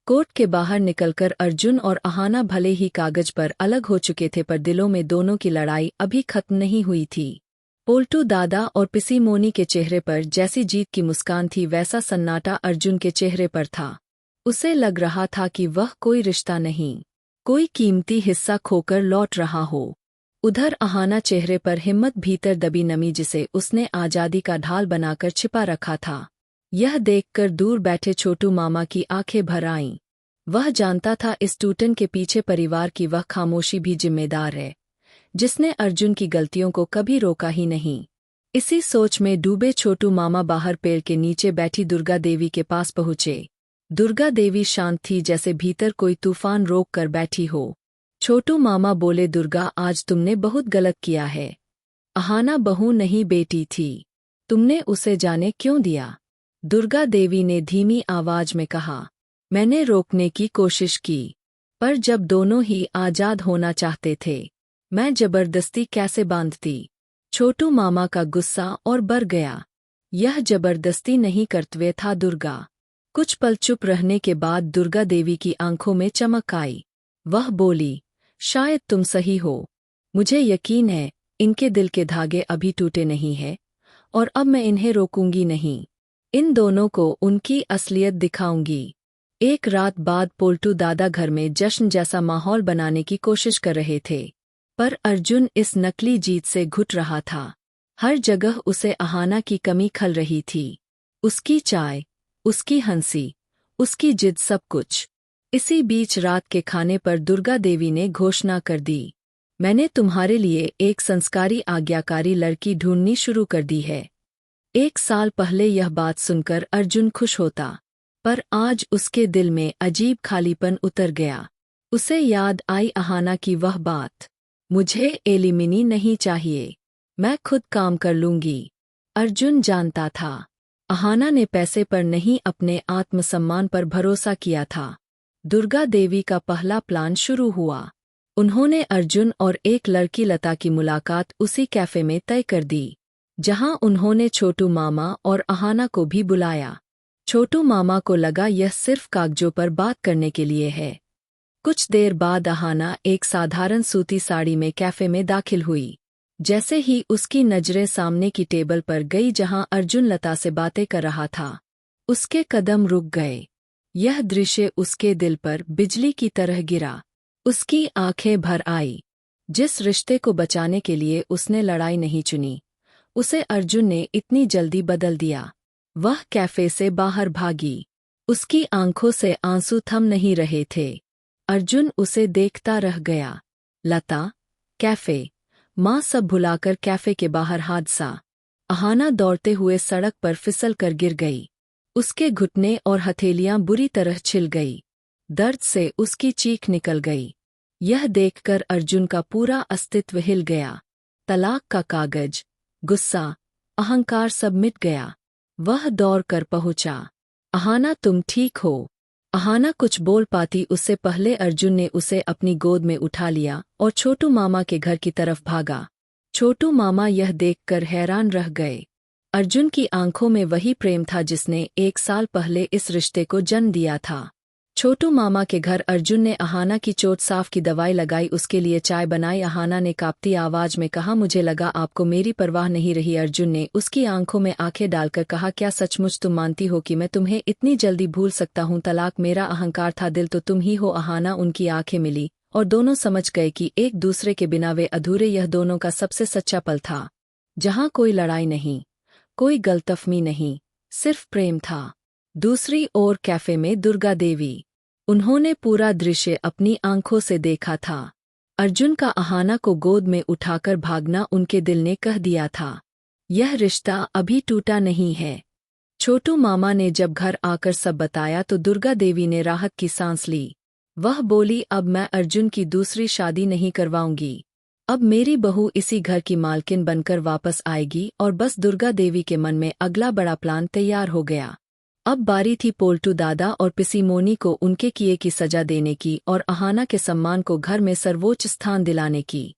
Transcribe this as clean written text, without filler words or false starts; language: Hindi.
कोर्ट के बाहर निकलकर अर्जुन और अहाना भले ही कागज पर अलग हो चुके थे पर दिलों में दोनों की लड़ाई अभी खत्म नहीं हुई थी। पोल्टू दादा और पिसी मोनी के चेहरे पर जैसी जीत की मुस्कान थी वैसा सन्नाटा अर्जुन के चेहरे पर था। उसे लग रहा था कि वह कोई रिश्ता नहीं, कोई कीमती हिस्सा खोकर लौट रहा हो। उधर अहाना चेहरे पर हिम्मत भीतर दबी नमी जिसे उसने आज़ादी का ढाल बनाकर छिपा रखा था। यह देखकर दूर बैठे छोटू मामा की आंखें भर आईं। वह जानता था इस टूटन के पीछे परिवार की वह खामोशी भी जिम्मेदार है, जिसने अर्जुन की गलतियों को कभी रोका ही नहीं। इसी सोच में डूबे छोटू मामा बाहर पेड़ के नीचे बैठी दुर्गा देवी के पास पहुँचे। दुर्गा देवी शांत थी जैसे भीतर कोई तूफान रोक कर बैठी हो। छोटू मामा बोले, दुर्गा आज तुमने बहुत गलत किया है। अहाना बहू नहीं बेटी थी, तुमने उसे जाने क्यों दिया? दुर्गा देवी ने धीमी आवाज में कहा। मैंने रोकने की कोशिश की, पर जब दोनों ही आजाद होना चाहते थे, मैं जबरदस्ती कैसे बांधती? छोटू मामा का गुस्सा और बढ़ गया। यह जबरदस्ती नहीं कर्तव्य था दुर्गा। कुछ पल चुप रहने के बाद दुर्गा देवी की आंखों में चमक आई। वह बोली, शायद तुम सही हो। मुझे यकीन है इनके दिल के धागे अभी टूटे नहीं हैं और अब मैं इन्हें रोकूंगी नहीं। इन दोनों को उनकी असलियत दिखाऊंगी। एक रात बाद पोल्टू दादा घर में जश्न जैसा माहौल बनाने की कोशिश कर रहे थे, पर अर्जुन इस नकली जीत से घुट रहा था। हर जगह उसे अहाना की कमी खल रही थी। उसकी चाय, उसकी हंसी, उसकी जिद, सब कुछ। इसी बीच रात के खाने पर दुर्गा देवी ने घोषणा कर दी, मैंने तुम्हारे लिए एक संस्कारी आज्ञाकारी लड़की ढूंढनी शुरू कर दी है। 1 साल पहले यह बात सुनकर अर्जुन खुश होता, पर आज उसके दिल में अजीब खालीपन उतर गया। उसे याद आई अहाना की वह बात, मुझे एलिमिनी नहीं चाहिए, मैं खुद काम कर लूंगी। अर्जुन जानता था अहाना ने पैसे पर नहीं अपने आत्मसम्मान पर भरोसा किया था। दुर्गा देवी का पहला प्लान शुरू हुआ। उन्होंने अर्जुन और एक लड़की लता की मुलाकात उसी कैफे में तय कर दी, जहां उन्होंने छोटू मामा और अहाना को भी बुलाया। छोटू मामा को लगा यह सिर्फ कागजों पर बात करने के लिए है। कुछ देर बाद अहाना एक साधारण सूती साड़ी में कैफे में दाखिल हुई। जैसे ही उसकी नजरें सामने की टेबल पर गई जहां अर्जुन लता से बातें कर रहा था, उसके कदम रुक गए। यह दृश्य उसके दिल पर बिजली की तरह गिरा। उसकी आंखें भर आई। जिस रिश्ते को बचाने के लिए उसने लड़ाई नहीं चुनी, उसे अर्जुन ने इतनी जल्दी बदल दिया। वह कैफे से बाहर भागी। उसकी आंखों से आंसू थम नहीं रहे थे। अर्जुन उसे देखता रह गया। लता, कैफे, माँ, सब भुलाकर कैफे के बाहर हादसा। अहाना दौड़ते हुए सड़क पर फिसल कर गिर गई। उसके घुटने और हथेलियां बुरी तरह छिल गई। दर्द से उसकी चीख निकल गई। यह देखकर अर्जुन का पूरा अस्तित्व हिल गया। तलाक का कागज, गुस्सा, अहंकार सब मिट गया। वह दौड़ कर पहुंचा। अहाना, तुम ठीक हो? अहाना कुछ बोल पाती उससे पहले अर्जुन ने उसे अपनी गोद में उठा लिया और छोटू मामा के घर की तरफ भागा। छोटू मामा यह देखकर हैरान रह गए। अर्जुन की आंखों में वही प्रेम था जिसने 1 साल पहले इस रिश्ते को जन्म दिया था। छोटू मामा के घर अर्जुन ने अहाना की चोट साफ की दवाई लगाई, उसके लिए चाय बनाई। अहाना ने कांपती आवाज में कहा, मुझे लगा आपको मेरी परवाह नहीं रही। अर्जुन ने उसकी आंखों में आंखें डालकर कहा, क्या सचमुच तुम मानती हो कि मैं तुम्हें इतनी जल्दी भूल सकता हूँ? तलाक मेरा अहंकार था, दिल तो तुम ही हो। अहाना, उनकी आंखें मिली और दोनों समझ गए कि एक दूसरे के बिना वे अधूरे। यह दोनों का सबसे सच्चा पल था, जहां कोई लड़ाई नहीं, कोई गलतफहमी नहीं, सिर्फ प्रेम था। दूसरी ओर कैफे में दुर्गा देवी। उन्होंने पूरा दृश्य अपनी आंखों से देखा था। अर्जुन का अहाना को गोद में उठाकर भागना उनके दिल ने कह दिया था, यह रिश्ता अभी टूटा नहीं है। छोटू मामा ने जब घर आकर सब बताया तो दुर्गा देवी ने राहत की सांस ली। वह बोली, अब मैं अर्जुन की दूसरी शादी नहीं करवाऊंगी। अब मेरी बहू इसी घर की मालकिन बनकर वापस आएगी। और बस दुर्गा देवी के मन में अगला बड़ा प्लान तैयार हो गया। अब बारी थी पोल्टू दादा और पिसी मोनी को उनके किए की सजा देने की और अहाना के सम्मान को घर में सर्वोच्च स्थान दिलाने की।